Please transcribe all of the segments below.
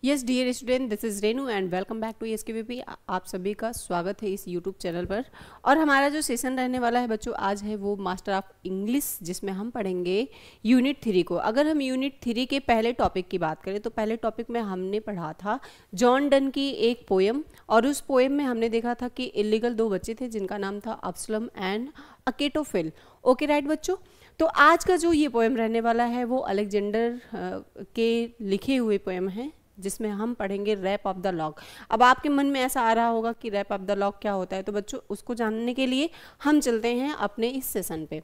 Yes dear student, this is Renu and welcome back to SKVP. आप सभी का स्वागत है इस यूट्यूब चैनल पर। और हमारा जो सेशन रहने वाला है बच्चों आज है वो मास्टर ऑफ इंग्लिश, जिसमें हम पढ़ेंगे यूनिट 3 को। अगर हम यूनिट 3 के पहले टॉपिक की बात करें तो पहले टॉपिक में हमने पढ़ा था जॉन डन की एक पोएम, और उस पोएम में हमने देखा था कि इलीगल 2 बच्चे थे जिनका नाम था अब्सलम एंड अकेटोफिल। ओके राइट बच्चों, तो आज का जो ये पोएम रहने वाला है वो अलेक्जेंडर के लिखे हुए पोएम है, जिसमें हम पढ़ेंगे रैप ऑफ द लॉग। अब आपके मन में ऐसा आ रहा होगा कि रैप ऑफ द लॉग क्या होता है, तो बच्चों उसको जानने के लिए हम चलते हैं अपने इस सेशन पे।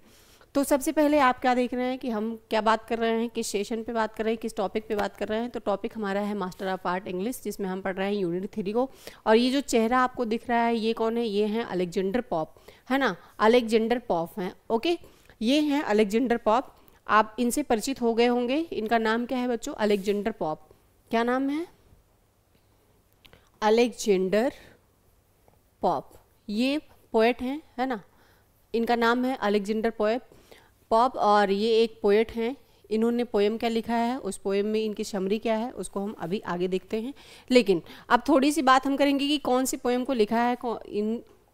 तो सबसे पहले आप क्या देख रहे हैं कि हम क्या बात कर रहे हैं, किस सेशन पे बात कर रहे हैं, किस टॉपिक पे बात कर रहे हैं। तो टॉपिक हमारा है मास्टर ऑफ आर्ट इंग्लिश, जिसमें हम पढ़ रहे हैं यूनिट 3 को। और ये जो चेहरा आपको दिख रहा है ये कौन है? ये हैं अलेक्जेंडर पॉप, है ना। अलेक्जेंडर पॉप हैं, ओके, ये हैं अलेक्जेंडर पॉप। आप इनसे परिचित हो गए होंगे। इनका नाम क्या है बच्चों? Alexander Pope. क्या नाम है? Alexander Pope. ये पोएट हैं, है ना। इनका नाम है अलेक्जेंडर पॉप, और ये एक पोएट हैं। इन्होंने पोएम क्या लिखा है, उस पोएम में इनकी समरी क्या है, उसको हम अभी आगे देखते हैं। लेकिन अब थोड़ी सी बात हम करेंगे कि कौन सी पोएम को लिखा है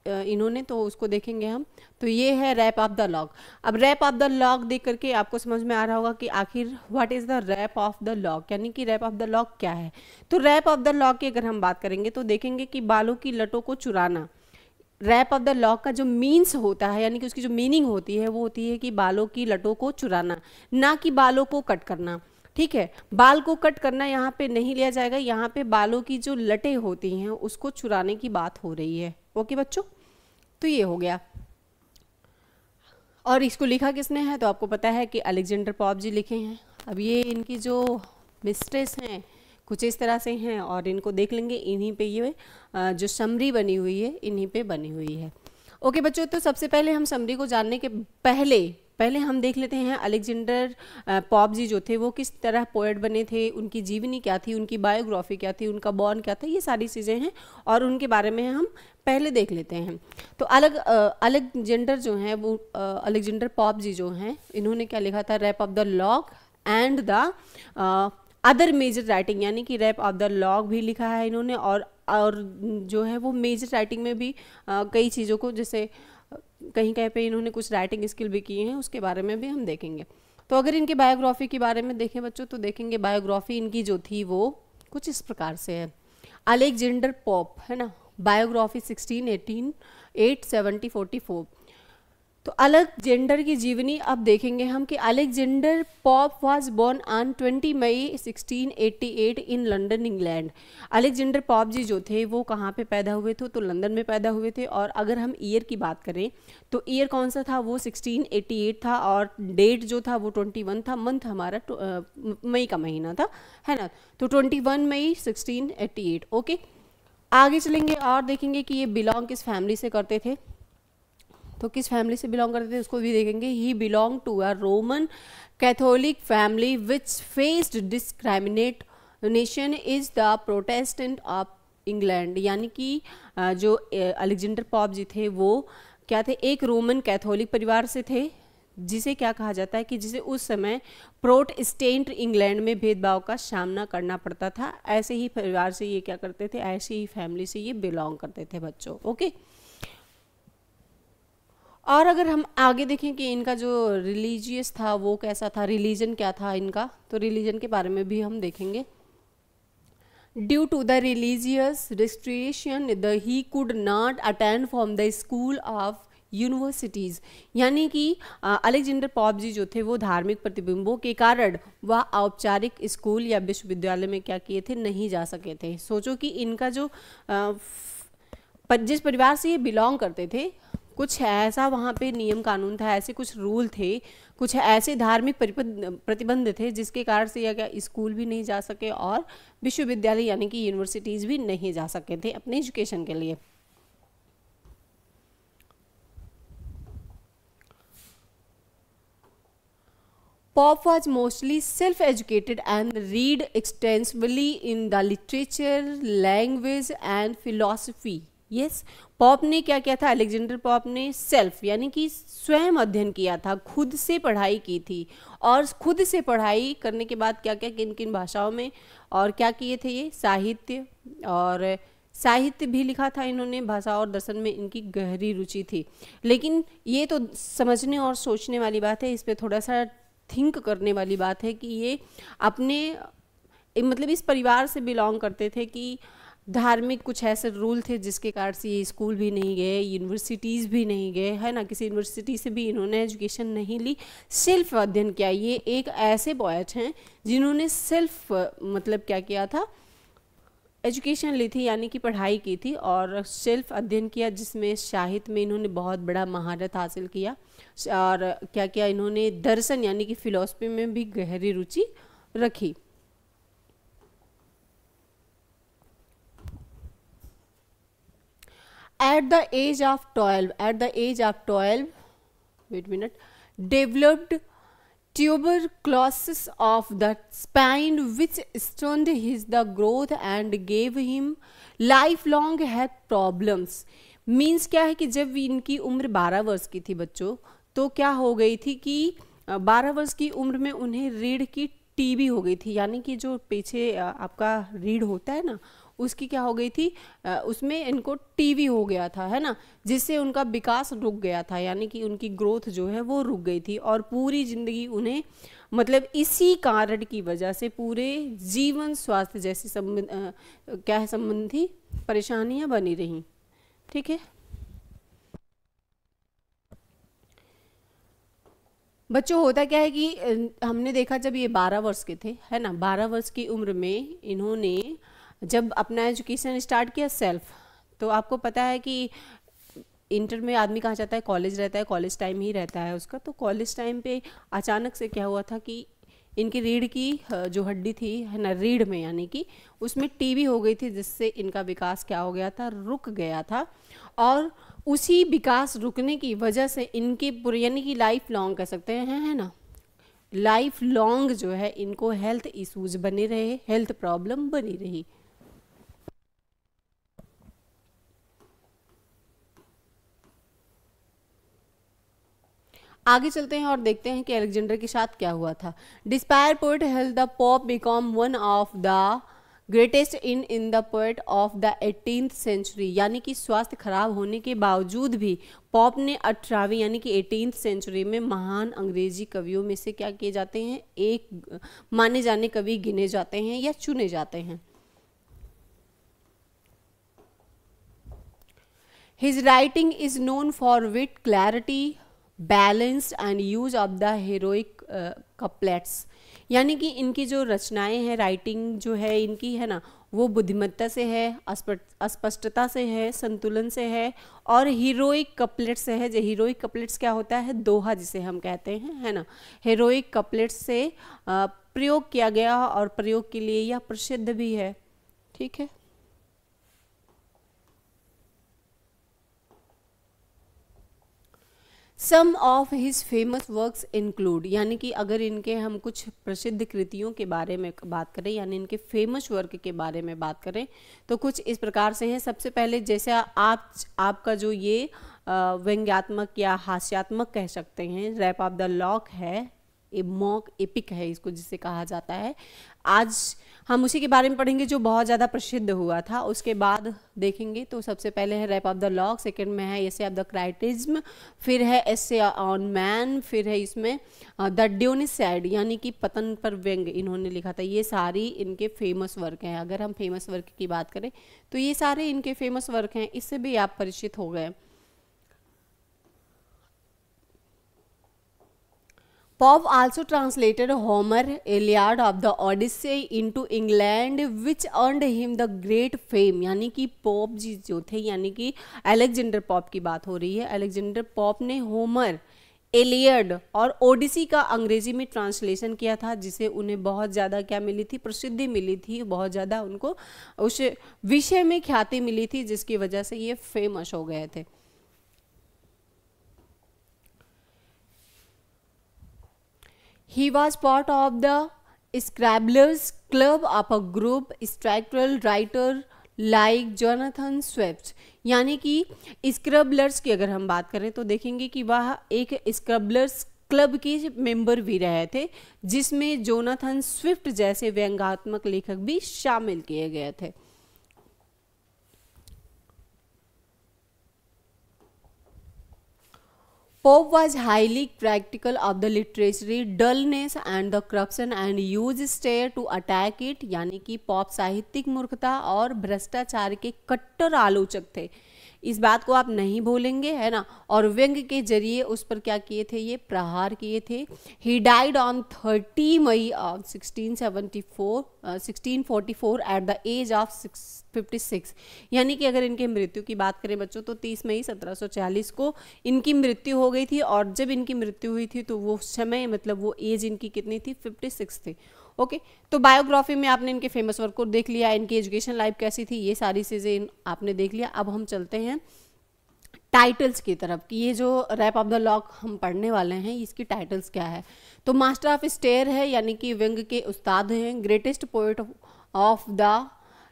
इन्होंने, तो उसको देखेंगे हम। तो ये है रैप ऑफ द लॉग। अब रैप ऑफ द लॉग देख करके आपको समझ में आ रहा होगा कि आखिर what is the rape of the lock, यानी कि रैप ऑफ द लॉग क्या है। तो रैप ऑफ द लॉग की अगर हम बात करेंगे तो देखेंगे कि बालों की लटों को चुराना। रैप ऑफ द लॉग का जो मीन्स होता है, यानी कि उसकी जो मीनिंग होती है वो होती है कि बालों की लटों को चुराना, ना कि बालों को कट करना। ठीक है, बाल को कट करना यहाँ पे नहीं लिया जाएगा, यहाँ पे बालों की जो लटें होती हैं उसको चुराने की बात हो रही है। ओके बच्चों, तो ये हो गया। और इसको लिखा किसने है? तो आपको पता है कि अलेक्जेंडर पॉप जी लिखे हैं। अब ये इनकी जो मिस्ट्रेस हैं कुछ इस तरह से हैं, और इनको देख लेंगे। इन्हीं पे ये जो समरी बनी हुई है इन्हीं पे बनी हुई है। ओके बच्चों, तो सबसे पहले हम समरी को जानने के पहले हम देख लेते हैं अलेक्जेंडर पॉप जी जो थे वो किस तरह पोएट बने थे, उनकी जीवनी क्या थी, उनकी बायोग्राफी क्या थी, उनका बॉर्न क्या था, ये सारी चीज़ें हैं और उनके बारे में हम पहले देख लेते हैं। तो अलेक्जेंडर जो हैं वो अलेक्जेंडर पॉप जी जो हैं इन्होंने क्या लिखा था? Rape of the lock and the other major writing, यानी कि रैप ऑफ द लॉग भी लिखा है इन्होंने, और जो है वो मेजर राइटिंग में भी कई चीज़ों को, जैसे कहीं कहीं पे इन्होंने कुछ राइटिंग स्किल भी की हैं, उसके बारे में भी हम देखेंगे। तो अगर इनकी बायोग्राफी के बारे में देखें बच्चों तो देखेंगे बायोग्राफी इनकी जो थी वो कुछ इस प्रकार से है। अलेक्जेंडर पॉप, है ना, बायोग्राफी 1618 870 44। तो अलेक्जेंडर की जीवनी अब देखेंगे हम कि Alexander Pope was born on 20 May 1688 in London England. Alexander Pope ji जो थे वो कहाँ पे पैदा हुए थे? तो लंदन में पैदा हुए थे। और अगर हम ईयर की बात करें तो ईयर कौन सा था? वो 1688 था, और डेट जो था वो 21 था। मंथ हमारा मई का महीना था, है ना। तो 21 मई 1688। ओके, आगे चलेंगे और देखेंगे कि ये बिलोंग किस फैमिली से करते थे। तो किस फैमिली से बिलोंग करते थे उसको भी देखेंगे। He belong to a Roman Catholic family which faced discrimination is the Protestant of England. यानी कि जो अलेक्जेंडर पॉप जी थे वो क्या थे? एक रोमन कैथोलिक परिवार से थे, जिसे क्या कहा जाता है कि जिसे उस समय प्रोटेस्टेंट इंग्लैंड में भेदभाव का सामना करना पड़ता था। ऐसे ही परिवार से ये क्या करते थे, ऐसे ही फैमिली से ये बिलोंग करते थे बच्चों। ओके, और अगर हम आगे देखें कि इनका जो रिलीजियस था वो कैसा था, रिलीजन क्या था इनका, तो रिलीजन के बारे में भी हम देखेंगे। Due to the religious restriction he could not attend from the school of universities. यानी कि अलेक्जेंडर पॉप जी जो थे वो धार्मिक प्रतिबिंबों के कारण वह औपचारिक स्कूल या विश्वविद्यालय में क्या किए थे? नहीं जा सके थे। सोचो कि इनका जो जिस परिवार से ये बिलोंग करते थे कुछ ऐसा वहाँ पे नियम कानून था, ऐसे कुछ रूल थे, कुछ ऐसे धार्मिक प्रतिबंध थे जिसके कारण से यह क्या स्कूल भी नहीं जा सके और विश्वविद्यालय यानी कि यूनिवर्सिटीज़ भी नहीं जा सके थे अपने एजुकेशन के लिए। Pop was mostly self-educated and read extensively in the literature, language and philosophy. Yes, pop ने क्या किया था, अलेक्जेंडर पॉप ने सेल्फ यानी कि स्वयं अध्ययन किया था, खुद से पढ़ाई की थी। और खुद से पढ़ाई करने के बाद क्या क्या किन किन भाषाओं में और क्या किए थे, ये साहित्य, और साहित्य भी लिखा था इन्होंने, भाषा और दर्शन में इनकी गहरी रुचि थी। लेकिन ये तो समझने और सोचने वाली बात है, इस पर थोड़ा सा थिंक करने वाली बात है कि ये अपने मतलब इस परिवार से बिलोंग करते थे कि धार्मिक कुछ ऐसे रूल थे जिसके कारण से ये स्कूल भी नहीं गए, यूनिवर्सिटीज़ भी नहीं गए, है ना, किसी यूनिवर्सिटी से भी इन्होंने एजुकेशन नहीं ली, सेल्फ अध्ययन किया। ये एक ऐसे पोएट हैं जिन्होंने सेल्फ मतलब क्या किया था, एजुकेशन ली थी यानी कि पढ़ाई की थी और सेल्फ अध्ययन किया, जिसमें साहित्य में इन्होंने बहुत बड़ा महारत हासिल किया और क्या किया, इन्होंने दर्शन यानी कि फिलॉसफी में भी गहरी रुचि रखी। At the age of 12, wait a minute, developed tuberculosis of the spine which stunted his the growth and gave him lifelong health problems। Means क्या है कि जब इनकी उम्र 12 वर्ष की थी बच्चों, तो क्या हो गई थी कि 12 वर्ष की उम्र में उन्हें रीढ़ की टीबी हो गई थी, यानी कि जो पीछे आपका रीढ़ होता है ना, उसकी क्या हो गई थी, उसमें इनको टीबी हो गया था, है ना, जिससे उनका विकास रुक गया था, यानी कि उनकी ग्रोथ जो है वो रुक गई थी और पूरी ज़िंदगी उन्हें मतलब इसी कारण की वजह से पूरे जीवन स्वास्थ्य जैसी क्या है संबंधी परेशानियां बनी रहीं। ठीक है बच्चों, होता क्या है कि हमने देखा जब ये 12 वर्ष के थे, है ना, 12 वर्ष की उम्र में इन्होंने जब अपना एजुकेशन स्टार्ट किया सेल्फ, तो आपको पता है कि इंटर में आदमी कहाँ जाता है, कॉलेज रहता है, कॉलेज टाइम ही रहता है उसका। तो कॉलेज टाइम पे अचानक से क्या हुआ था कि इनकी रीढ़ की जो हड्डी थी, है ना, रीढ़ में यानी कि उसमें टीबी हो गई थी, जिससे इनका विकास क्या हो गया था, रुक गया था। और उसी विकास रुकने की वजह से इनके पूरे यानी कि लाइफ लॉन्ग कह सकते हैं, है ना, लाइफ लॉन्ग जो है इनको हेल्थ इश्यूज बने रहे, हेल्थ प्रॉब्लम बनी रही। आगे चलते हैं और देखते हैं कि अलेक्जेंडर के साथ क्या हुआ था। Despite poet held the Pope become one of the greatest in the poet of the 18th century, यानी कि स्वास्थ्य खराब होने के बावजूद भी पॉप ने 18वीं यानी कि 18th सेंचुरी में महान अंग्रेजी कवियों में से क्या किए जाते हैं, एक माने जाने कवि गिने जाते हैं या चुने जाते हैं। His writing is known for wit, clarity, balanced and use of the heroic couplets, यानी कि इनकी जो रचनाएं हैं, राइटिंग जो है इनकी, है ना, वो बुद्धिमत्ता से है, अस्पष्टता से है, संतुलन से है और हीरोइक कपलेट्स से है। जो हीरोइक कपलेट्स क्या होता है, दोहा जिसे हम कहते हैं, है ना, हीरोइक कपलेट्स से प्रयोग किया गया और प्रयोग के लिए यह प्रसिद्ध भी है। ठीक है, some of his famous works include, यानी कि अगर इनके हम कुछ प्रसिद्ध कृतियों के बारे में बात करें, यानी इनके फेमस वर्क के बारे में बात करें, तो कुछ इस प्रकार से हैं। सबसे पहले जैसे आपका जो ये व्यंग्यात्मक या हास्यात्मक कह सकते हैं, रैप ऑफ द लॉक है, ए मॉक एपिक है इसको जिसे कहा जाता है। आज हम उसी के बारे में पढ़ेंगे जो बहुत ज़्यादा प्रसिद्ध हुआ था, उसके बाद देखेंगे। तो सबसे पहले है rape of the lock, second में है एसे ऑफ द क्राइटिज्म, फिर है एसे ऑन मैन, फिर है इसमें द ड्यूनिसाइड यानी कि पतन पर व्यंग इन्होंने लिखा था। ये सारी इनके फेमस वर्क हैं। अगर हम फेमस वर्क की बात करें तो ये सारे इनके फेमस वर्क हैं, इससे भी आप परिचित हो गए। Pope also translated Homer, Iliad of the Odyssey into England, which earned him the great fame। यानी कि पॉप जी जो थे, यानी कि अलेक्जेंडर पॉप की बात हो रही है। अलेक्जेंडर पॉप ने होमर, एलियड और ओडिसी का अंग्रेजी में ट्रांसलेशन किया था, जिसे उन्हें बहुत ज़्यादा क्या मिली थी, प्रसिद्धि मिली थी, बहुत ज़्यादा उनको उस विषय में ख्याति मिली थी, जिसकी वजह से ये फेमस हो गए थे। He was part of the Scribblers Club of a group structural writer like Jonathan Swift. यानी कि स्क्रबलर्स की अगर हम बात करें तो देखेंगे कि वह एक स्क्रबलर्स क्लब के मेंबर भी रहे थे, जिसमें जोनाथन स्विफ्ट जैसे व्यंग्यात्मक लेखक भी शामिल किए गए थे। Pope was highly critical of the literary dullness and the corruption and used stare to attack it। यानी कि पॉप साहित्यिक मूर्खता और भ्रष्टाचार के कट्टर आलोचक थे, इस बात को आप नहीं भूलेंगे, है ना। और व्यंग के जरिए उस पर क्या किए थे, ये प्रहार किए थे। He died on 30 May of 1644 at the age of 56। यानी कि अगर इनके मृत्यु की बात करें बच्चों तो 30 मई 1740 को इनकी मृत्यु हो गई थी। और जब इनकी मृत्यु हुई थी तो वो समय मतलब वो एज इनकी कितनी थी, 56 थी। ओके तो बायोग्राफी में आपने इनके फेमस वर्क को देख लिया, इनकी एजुकेशन लाइफ कैसी थी, ये सारी चीज़ें आपने देख लिया। अब हम चलते हैं टाइटल्स की तरफ कि ये जो रैप ऑफ द लॉक हम पढ़ने वाले हैं इसकी टाइटल्स क्या है। तो मास्टर ऑफ स्टेयर है, यानी कि व्यंग के उस्ताद हैं। Greatest poet of the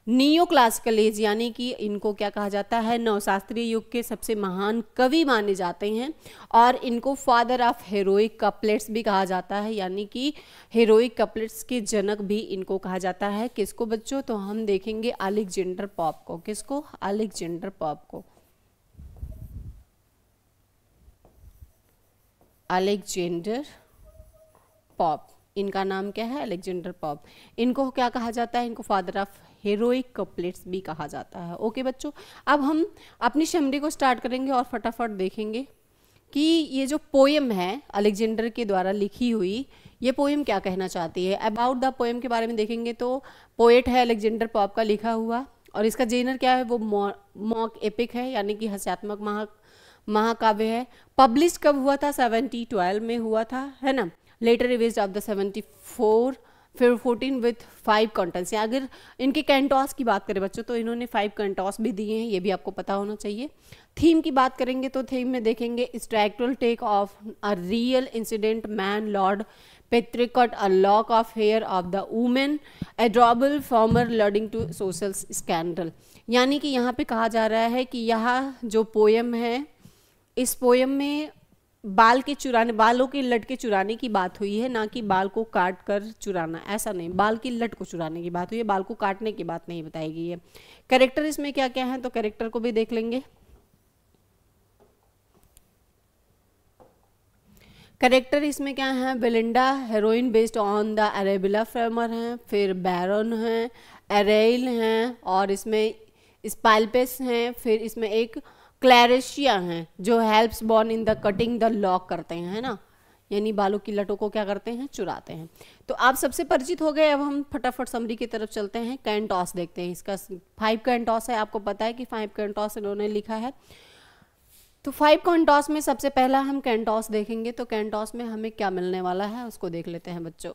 neo classical as, यानी कि इनको क्या कहा जाता है, नवशास्त्रीय युग के सबसे महान कवि माने जाते हैं। और इनको फादर ऑफ हेरोइक कपलेट्स भी कहा जाता है, यानी कि हेरोइक कपलेट्स के जनक भी इनको कहा जाता है। किसको बच्चों, तो हम देखेंगे अलेक्जेंडर पॉप को। किसको, अलेक्जेंडर पॉप को। अलेक्जेंडर पॉप, इनका नाम क्या है, अलेक्जेंडर पॉप। इनको क्या कहा जाता है, इनको फादर ऑफ हेरोइक कपलेट्स भी कहा जाता है। ओके बच्चों, अब हम अपनी समरी को स्टार्ट करेंगे और फटाफट देखेंगे कि ये जो पोएम है अलेक्जेंडर के द्वारा लिखी हुई, ये पोएम क्या कहना चाहती है। अबाउट द पोएम के बारे में देखेंगे तो पोएट है अलेक्जेंडर पॉप का लिखा हुआ, और इसका जेनर क्या है, वो मॉक एपिक है, यानी कि हास्यात्मक महाकाव्य है। पब्लिश कब हुआ था, 1712 में हुआ था, है ना। लेटर रिवीज्ड ऑफ द 74 फिर 14 विथ 5 कंटेंट्स। अगर इनके कैंटॉस की बात करें बच्चों तो इन्होंने 5 कैंटॉस भी दिए हैं, ये भी आपको पता होना चाहिए। थीम की बात करेंगे तो थीम में देखेंगे structural take of a real incident, man lord Petre cut, a lock of hair of the woman, Arabella Fermor leading to social scandal. यानी कि यहाँ पे कहा जा रहा है कि यह जो पोएम है, इस पोएम में बाल के चुराने, बालों के लट के चुराने की बात हुई है, ना कि बाल को काट कर चुराना, ऐसा नहीं, बाल की लट को चुराने की बात हुई है, बाल को काटने की बात नहीं बताई गई है। कैरेक्टर इसमें क्या क्या है, तो कैरेक्टर को भी देख लेंगे। कैरेक्टर इसमें क्या है, Belinda heroine based on the Arabella Fermor हैं, फिर बैरन हैं, एरेल हैं, और इसमें स्पाइलपेस हैं, फिर इसमें एक क्लैरेशिया हैं जो helps born in the cutting the lock करते हैं, है ना, यानी बालों की लटों को क्या करते हैं, चुराते हैं। तो आप सबसे परिचित हो गए, अब हम फटाफट समरी की तरफ चलते हैं। कैंटॉस देखते हैं, इसका 5 कैंटॉस है, आपको पता है कि 5 कैंटॉस इन्होंने लिखा है। तो 5 कैंटॉस में सबसे पहला हम कैंटॉस देखेंगे, तो कैंटॉस में हमें क्या मिलने वाला है उसको देख लेते हैं बच्चों।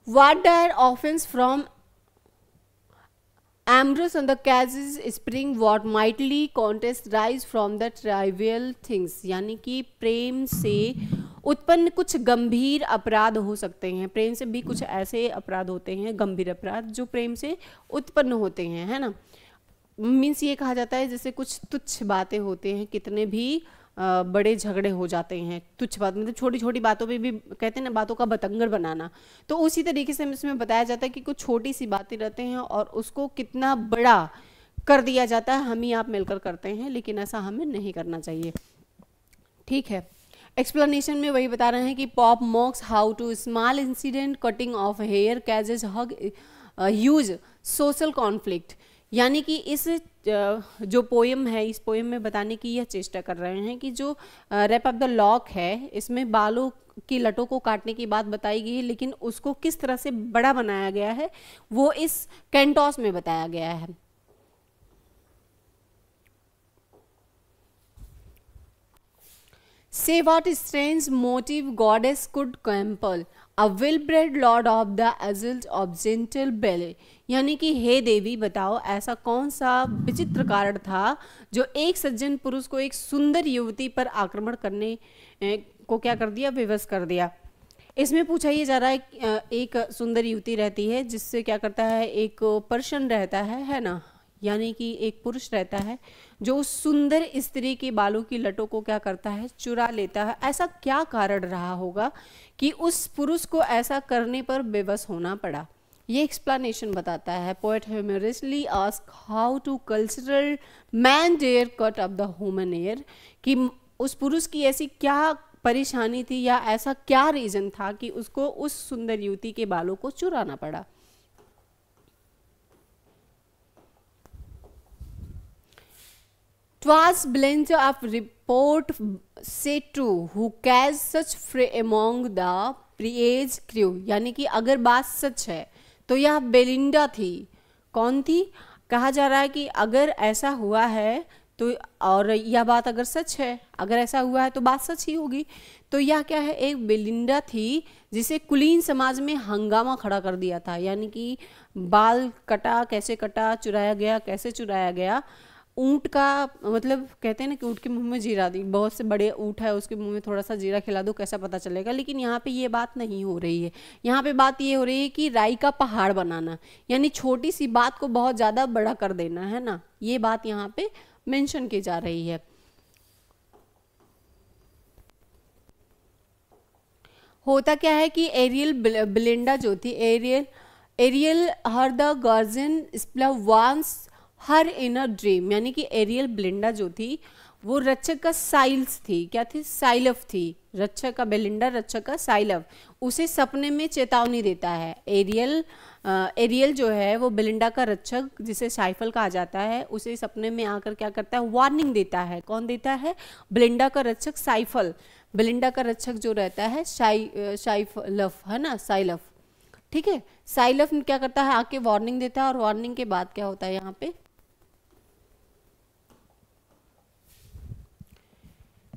What dire offense from amorous on the cases spring what mightily contest rise from the trivial things। यानी कि प्रेम से उत्पन्न कुछ गंभीर अपराध हो सकते हैं, प्रेम से भी कुछ ऐसे अपराध होते हैं, गंभीर अपराध जो प्रेम से उत्पन्न होते हैं, है ना। मीन्स ये कहा जाता है जैसे कुछ तुच्छ बातें होते हैं, कितने भी बड़े झगड़े हो जाते हैं, तुच्छ बात मतलब छोटी छोटी बातों पे भी कहते हैं ना, बातों का बतंगड़ बनाना। तो उसी तरीके से इसमें बताया जाता है कि कुछ छोटी सी बातें रहते हैं और उसको कितना बड़ा कर दिया जाता है, हम ही आप मिलकर करते हैं, लेकिन ऐसा हमें नहीं करना चाहिए। ठीक है, एक्सप्लेनेशन में वही बता रहे हैं कि Pope mocks how to small incident cutting of hair causes hug huge social conflict. यानी कि इस जो पोएम है, इस पोएम में बताने की यह चेष्टा कर रहे हैं कि जो रैप ऑफ द लॉक है, इसमें बालों की लटों को काटने की बात बताई गई है, लेकिन उसको किस तरह से बड़ा बनाया गया है वो इस कैंटॉस में बताया गया है। Say what strange motive goddess could compel a well-bred lord of the assault of gentle belly। यानी कि हे देवी बताओ ऐसा कौन सा विचित्र कारण था जो एक सज्जन पुरुष को एक सुंदर युवती पर आक्रमण करने को क्या कर दिया, विवश कर दिया। इसमें पूछा ये जा रहा है एक सुंदर युवती रहती है जिससे क्या करता है, एक पर्सन रहता है ना, यानी कि एक पुरुष रहता है जो उस सुंदर स्त्री के बालों की लटों को क्या करता है, चुरा लेता है। ऐसा क्या कारण रहा होगा कि उस पुरुष को ऐसा करने पर बेबस होना पड़ा? ये एक्सप्लेनेशन बताता है। Poet humorously ask how to cultural man dare cut up the human hair, कि उस पुरुष की ऐसी क्या परेशानी थी या ऐसा क्या रीजन था कि उसको उस सुंदर युवती के बालों को चुराना पड़ा। Twas blend of report say true who cares such fray among the praise crew, यानी कि अगर बात सच है तो यह बेलिंडा थी। कौन थी? कहा जा रहा है कि अगर ऐसा हुआ है तो, और यह बात अगर सच है, अगर ऐसा हुआ है तो बात सच ही होगी। तो यह क्या है, एक बेलिंडा थी जिसे कुलीन समाज में हंगामा खड़ा कर दिया था। यानी कि बाल कटा, कैसे कटा, चुराया गया, कैसे चुराया गया। ऊँट का मतलब कहते हैं ना कि ऊँट के मुंह में जीरा दी, बहुत से बड़े ऊँट है उसके मुंह में थोड़ा सा जीरा खिला दो, कैसा पता चलेगा। लेकिन यहाँ पे ये बात नहीं हो रही है। यहाँ पे बात ये हो रही है कि राई का पहाड़ बनाना, यानी छोटी सी बात को बहुत ज़्यादा बड़ा कर देना, है ना, ये बात यहाँ पे मेंशन की जा रही है। होता क्या है कि एरियल बेलिंडा जो थी, एरियल हर द गार्जियन स्प्ला वांस हर इन अ ड्रीम, यानी कि एरियल बेलिंडा जो थी वो रक्षक का साइल्स थी। क्या थी? साइलफ थी। रक्षक का बेलिंडा, रक्षक का साइलफ, उसे सपने में चेतावनी देता है। एरियल जो है वो बेलिंडा का रक्षक, जिसे साइफल कहा जाता है, उसे सपने में आकर क्या करता है, वार्निंग देता है। कौन देता है? बेलिंडा का रक्षक साइफल। बेलिंडा का रक्षक जो रहता है साइफलफ, है ना, साइलफ, ठीक है। साइलफ क्या करता है, आके वार्निंग देता है, और वार्निंग के बाद क्या होता है यहाँ पे,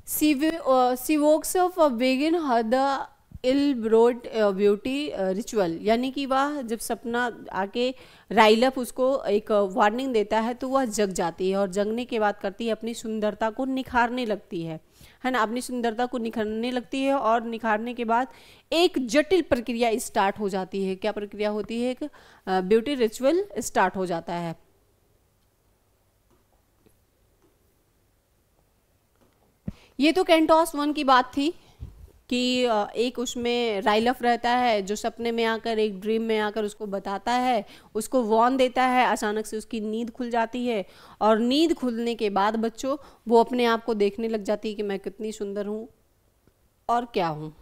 she walks of a begin her the ill-brought beauty ritual, यानी कि वह जब सपना आके राइलफ उसको एक वार्निंग देता है तो वह जग जाती है, और जगने के बाद करती है अपनी सुंदरता को निखारने लगती है ना, अपनी सुंदरता को निखारने लगती है। और निखारने के बाद एक जटिल प्रक्रिया स्टार्ट हो जाती है। क्या प्रक्रिया होती है? एक ब्यूटी रिचुअल स्टार्ट हो जाता है। ये तो कैंटोस 1 की बात थी कि एक उसमें राइलफ रहता है जो सपने में आकर, एक ड्रीम में आकर उसको बताता है, उसको वार्न देता है। अचानक से उसकी नींद खुल जाती है, और नींद खुलने के बाद बच्चों वो अपने आप को देखने लग जाती है कि मैं कितनी सुंदर हूँ और क्या हूँ।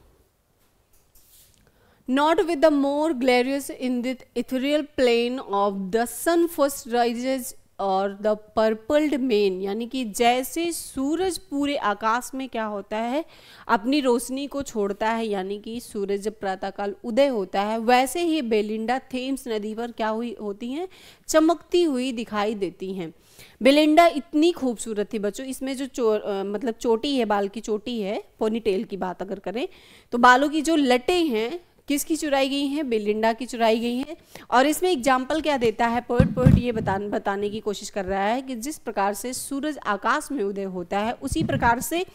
Not with the more glorious in the ethereal plane of the sun first rises और द पर्पल्ड मेन, यानी कि जैसे सूरज पूरे आकाश में क्या होता है, अपनी रोशनी को छोड़ता है, यानी कि सूरज जब प्रातःकाल उदय होता है, वैसे ही बेलिंडा थेम्स नदी पर क्या हुई होती हैं, चमकती हुई दिखाई देती हैं। बेलिंडा इतनी खूबसूरत थी बच्चों, इसमें जो मतलब चोटी है, बाल की चोटी है, पोनीटेल की बात अगर करें तो बालों की जो लटें हैं किसकी चुराई गई हैं? बेलिंडा की चुराई गई हैं। और इसमें एग्जाम्पल क्या देता है पोएट ये बताने की कोशिश कर रहा है कि जिस प्रकार से सूरज आकाश में उदय होता है, उसी प्रकार से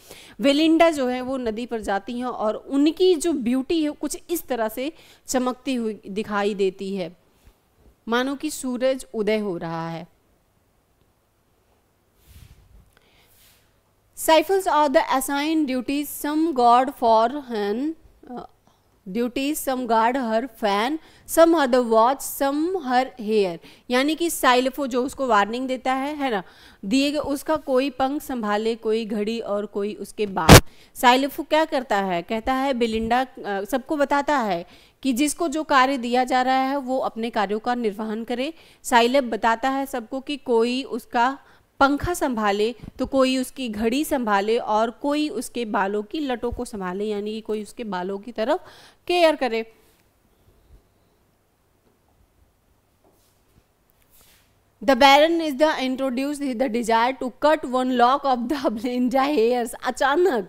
बेलिंडा जो है वो नदी पर जाती हैं और उनकी जो ब्यूटी है कुछ इस तरह से चमकती हुई दिखाई देती है, मानो कि सूरज उदय हो रहा है। Cyphers are the assigned duties, some guard for hen duties, some guard her fan, some her the watch, some her hair, यानी कि साइलफो जो उसको वार्निंग देता है ना, दिए गए उसका कोई पंख संभाले, कोई घड़ी और कोई उसके बाल। साइलफो क्या करता है? कहता है बेलिंडा सबको बताता है कि जिसको जो कार्य दिया जा रहा है वो अपने कार्यों का निर्वहन करे। साइलफ बताता है सबको कि कोई उसका पंखा संभाले, तो कोई उसकी घड़ी संभाले, और कोई उसके बालों की लटों को संभाले, यानी कि कोई उसके बालों की तरफ केयर करे। The Baron is the introduced the desire to cut one lock of the Belinda hairs। अचानक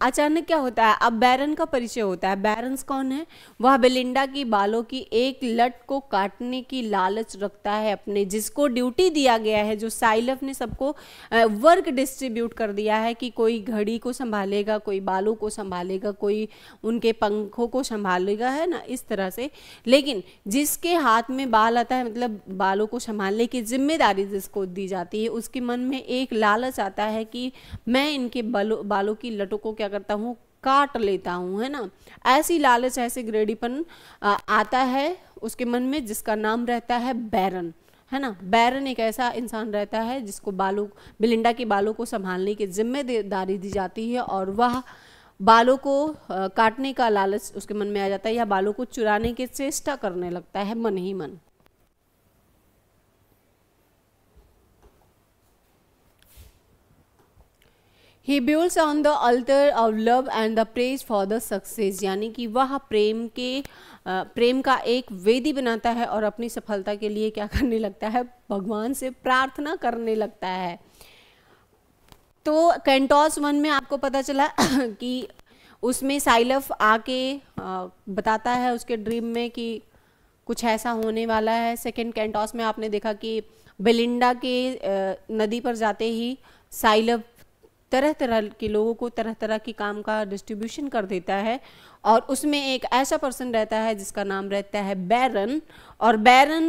अचानक क्या होता है, अब बैरन का परिचय होता है। बैरन्स कौन है? वह बेलिंडा की बालों की एक लट को काटने की लालच रखता है अपने, जिसको ड्यूटी दिया गया है, जो साइलफ ने सबको वर्क डिस्ट्रीब्यूट कर दिया है कि कोई घड़ी को संभालेगा, कोई बालों को संभालेगा, कोई उनके पंखों को संभालेगा, है ना, इस तरह से। लेकिन जिसके हाथ में बाल आता है, मतलब बालों को संभालने की जिम्मेदारी जिसको दी जाती है, उसके मन में एक लालच आता है कि मैं इनके बालों की लटों को क्या करता हूँ, काट लेता हूँ, है ना। ऐसी लालच, ऐसे ग्रेडीपन आता है उसके मन में, जिसका नाम रहता है बैरन, है ना। बैरन एक ऐसा इंसान रहता है जिसको बेलिंडा के बालों को संभालने की जिम्मेदारी दी जाती है, और वह बालों को काटने का लालच उसके मन में आ जाता है, या बालों को चुराने की चेष्टा करने लगता है मन ही मन। He builds on the altar of love and the praise for the success, यानी कि वह प्रेम का एक वेदी बनाता है और अपनी सफलता के लिए क्या करने लगता है, भगवान से प्रार्थना करने लगता है। तो कैंटोस 1 में आपको पता चला कि उसमें साइलफ आके बताता है उसके ड्रीम में कि कुछ ऐसा होने वाला है। सेकेंड कैंटोस में आपने देखा कि बेलिंडा के नदी पर जाते ही साइलफ तरह तरह के लोगों को तरह तरह की काम का डिस्ट्रीब्यूशन कर देता है, और उसमें एक ऐसा पर्सन रहता है जिसका नाम रहता है बैरन, और बैरन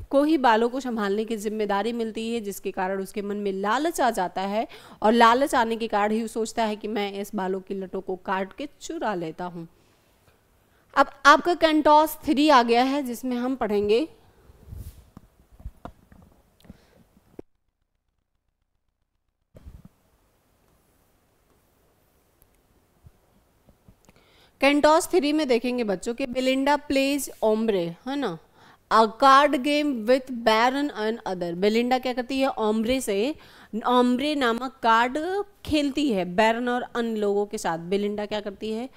को ही बालों को संभालने की जिम्मेदारी मिलती है, जिसके कारण उसके मन में लालच आ जाता है, और लालच आने के कारण ही वो सोचता है कि मैं इस बालों की लटों को काट के चुरा लेता हूँ। अब आपका कैंटोस 3 आ गया है, जिसमें हम पढ़ेंगे कैंटोस 3 में देखेंगे बच्चों कि बेलिंडा प्लेज ओम्ब्रे, है ना, a card game with baron and other. Belinda क्या करती है, ओम्ब्रे नामक कार्ड खेलती है बैरन और अन्य लोगों के साथ। बेलिंडा क्या करती है,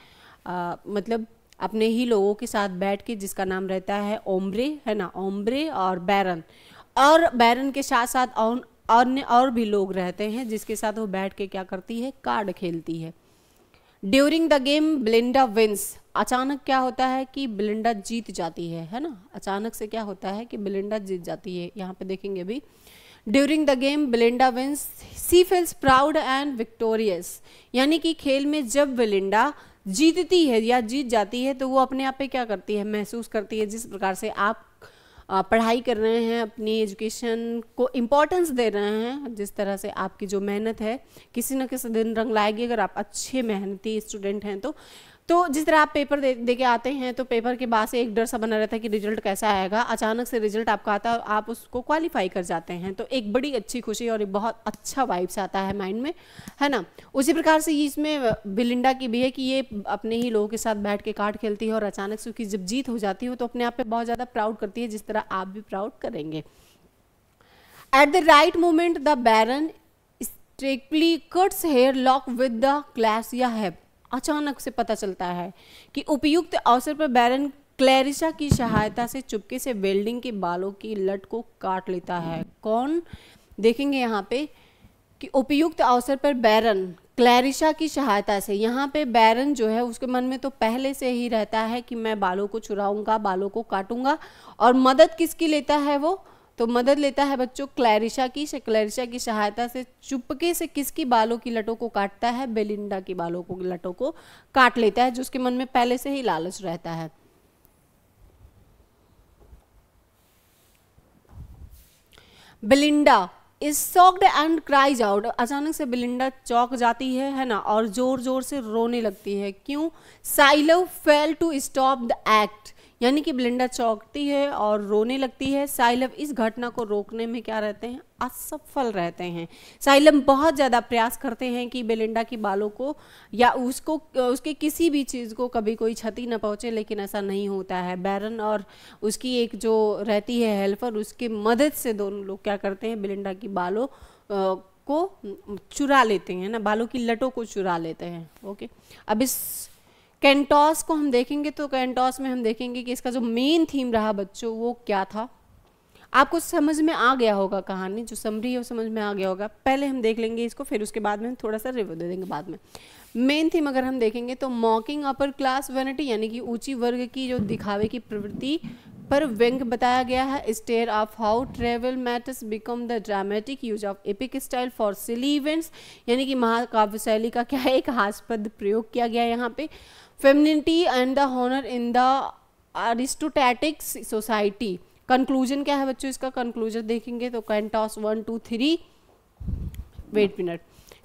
मतलब अपने ही लोगों के साथ बैठ के, जिसका नाम रहता है ओम्ब्रे, है ना, ओम्ब्रे और बैरन के साथ साथ अन्य और भी लोग रहते हैं, जिसके साथ वो बैठ के क्या करती है, कार्ड खेलती है। During the game Belinda wins, अचानक क्या होता है कि बेलिंडा जीत जाती है ना, अचानक से क्या होता है कि बेलिंडा जीत जाती है। यहाँ पे देखेंगे अभी, during the game Belinda wins she feels proud and victorious, यानी कि खेल में जब बेलिंडा जीतती है या जीत जाती है तो वो अपने आप पे क्या करती है, महसूस करती है। जिस प्रकार से आप पढ़ाई कर रहे हैं, अपनी एजुकेशन को इम्पोर्टेंस दे रहे हैं, जिस तरह से आपकी जो मेहनत है किसी न किसी दिन रंग लाएगी, अगर आप अच्छे मेहनती स्टूडेंट हैं तो जिस तरह आप पेपर दे के आते हैं तो पेपर के बाद से एक डर सा बना रहता है कि रिजल्ट कैसा आएगा, अचानक से रिजल्ट आपका आता है, आप उसको क्वालिफाई कर जाते हैं, तो एक बड़ी अच्छी खुशी और एक बहुत अच्छा वाइब्स आता है माइंड में, है ना। उसी प्रकार से इसमें बेलिंडा की भी है कि ये अपने ही लोगों के साथ बैठ के कार्ड खेलती है और अचानक से उसकी जब जीत हो जाती है तो अपने आप पे बहुत ज़्यादा प्राउड करती है, जिस तरह आप भी प्राउड करेंगे। At the right moment the baron strictly cuts hair lock with the clash या हैप, अचानक से पता चलता है कि उपयुक्त अवसर पर बैरन क्लैरिशा की सहायता से चुपके से वेल्डिंग के बालों की लट को काट लेता है। कौन, देखेंगे यहाँ पे कि उपयुक्त अवसर पर बैरन क्लैरिशा की सहायता से, यहाँ पे बैरन जो है उसके मन में तो पहले से ही रहता है कि मैं बालों को चुराऊंगा, बालों को काटूंगा, और मदद किसकी लेता है वो, तो मदद लेता है बच्चों क्लैरिशा की सहायता से चुपके से किसकी बालों की लटों को काटता है, बेलिंडा की बालों को लटों को काट लेता है, जो उसके मन में पहले से ही लालच रहता है। Belinda is shocked and cries out, अचानक से बेलिंडा चौंक जाती है ना, और जोर जोर से रोने लगती है। क्यों, sylph fail to stop the act, यानी कि बेलिंडा चौंकती है और रोने लगती है। साइलव इस घटना को रोकने में क्या रहते हैं, असफल रहते हैं। साइलव बहुत ज़्यादा प्रयास करते हैं कि बेलिंडा की बालों को या उसके किसी भी चीज़ को कभी कोई क्षति न पहुँचे, लेकिन ऐसा नहीं होता है। बैरन और उसकी एक जो रहती है हेल्पर, उसकी मदद से दोनों लोग क्या करते हैं, बेलिंडा की बालों को चुरा लेते हैं ना, बालों की लटों को चुरा लेते हैं। ओके, अब इस कैंटोस को हम देखेंगे तो कैंटोस में हम देखेंगे कि इसका जो मेन थीम रहा बच्चों वो क्या था। आपको समझ में आ गया होगा, कहानी जो समरी है वो समझ में आ गया होगा। पहले हम देख लेंगे इसको, फिर उसके बाद में हम थोड़ा सा रिव्यू दे देंगे बाद में। मेन थीम अगर हम देखेंगे तो मॉकिंग अपर क्लास वैनिटी, यानी कि ऊंची वर्ग की जो दिखावे की प्रवृत्ति पर व्यंग बताया गया है। Satire of how trivial matters become the dramatic use of epic style for silly events, यानी कि महाकाव्य शैली का क्या है, एक हास्यपद प्रयोग किया गया है यहाँ पे। Femininity and the honour in the aristocratic society. Conclusion क्या है बच्चों, इसका कंक्लूजन देखेंगे तो कैंटोस 1 2 3, वेट मिनट,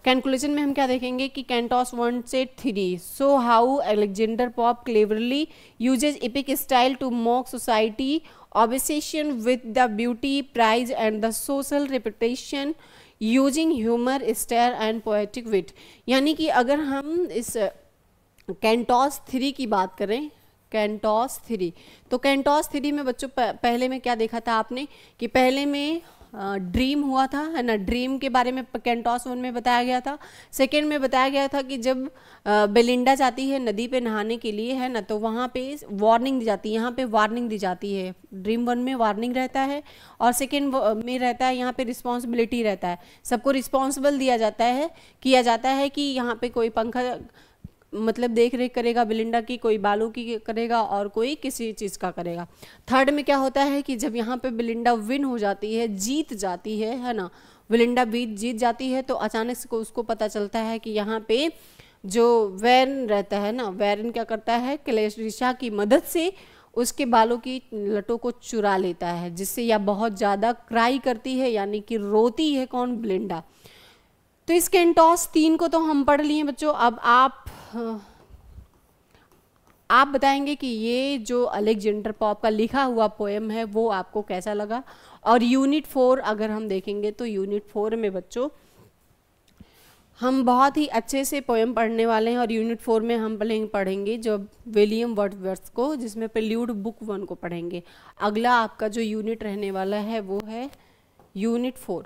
कंक्लूजन में हम क्या देखेंगे कि कैंटोस 1 से 3, so how Alexander Pope cleverly uses epic style to mock society obsession with the beauty prize and the social reputation using humour satire and poetic wit. यानी कि अगर हम इस कैंटोस 3 की बात करें, कैंटोस 3, तो कैंटोस 3 में बच्चों पहले में क्या देखा था आपने कि पहले में ड्रीम हुआ था, है ना, ड्रीम के बारे में कैंटोस 1 में बताया गया था। सेकंड में बताया गया था कि जब बेलिंडा जाती है नदी पे नहाने के लिए, है ना, तो वहाँ पे वार्निंग दी जाती है, यहाँ पे वार्निंग दी जाती है। ड्रीम 1 में वार्निंग रहता है और सेकंड में रहता है यहाँ पे रिस्पॉन्सिबिलिटी रहता है, सबको रिस्पॉन्सिबल दिया जाता है, किया जाता है कि यहाँ पे कोई पंखा मतलब देख रेख करेगा बेलिंडा की, कोई बालों की करेगा और कोई किसी चीज़ का करेगा। थर्ड में क्या होता है कि जब यहाँ पे बेलिंडा विन हो जाती है, जीत जाती है ना, बेलिंडा जीत जाती है, तो अचानक से उसको पता चलता है कि यहाँ पे जो वैरन रहता है ना, वैरन क्या करता है, क्लेरिशा की मदद से उसके बालों की लटों को चुरा लेता है, जिससे यह बहुत ज़्यादा क्राई करती है, यानी कि रोती है कौन, बेलिंडा। तो इस कैंटोस 3 को तो हम पढ़ लिए बच्चों। अब आप बताएंगे कि ये जो अलेक्जेंडर पॉप का लिखा हुआ पोएम है वो आपको कैसा लगा। और यूनिट 4 अगर हम देखेंगे तो यूनिट 4 में बच्चों हम बहुत ही अच्छे से पोएम पढ़ने वाले हैं। और यूनिट 4 में हम पढ़ेंगे जो विलियम वर्ड्सवर्थ को, जिसमें प्रेल्यूड बुक 1 को पढ़ेंगे। अगला आपका जो यूनिट रहने वाला है वो है यूनिट 4,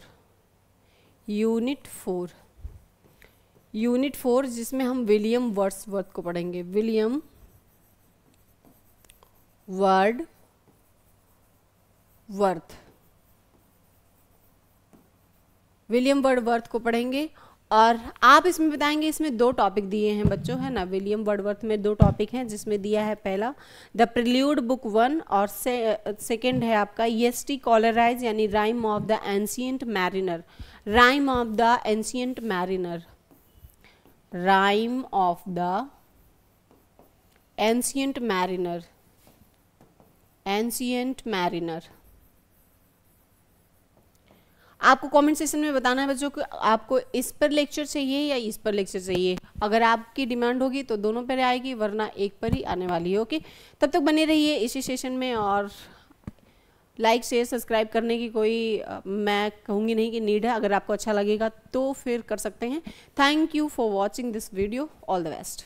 यूनिट 4 जिसमें हम विलियम वर्ड्सवर्थ को पढ़ेंगे, विलियम वर्ड्सवर्थ को पढ़ेंगे। और आप इसमें बताएंगे, इसमें 2 टॉपिक दिए हैं बच्चों, है ना, विलियम वर्ड्सवर्थ में 2 टॉपिक हैं, जिसमें दिया है पहला द प्रेल्यूड बुक 1 और सेकंड है आपका ईएसटी कॉलराइज, यानी rhyme of the ancient mariner, rhyme of the ancient mariner, rhyme of the ancient mariner, ancient mariner. आपको कमेंट सेक्शन में बताना है बच्चों कि आपको इस पर लेक्चर चाहिए या इस पर लेक्चर चाहिए। अगर आपकी डिमांड होगी तो दोनों पर आएगी, वरना एक पर ही आने वाली है। ओके, तब तक बने रहिए इसी सेशन में। और लाइक शेयर सब्सक्राइब करने की कोई मैं कहूँगी नहीं कि नीड है, अगर आपको अच्छा लगेगा तो फिर कर सकते हैं। Thank you for watching this video, all the best.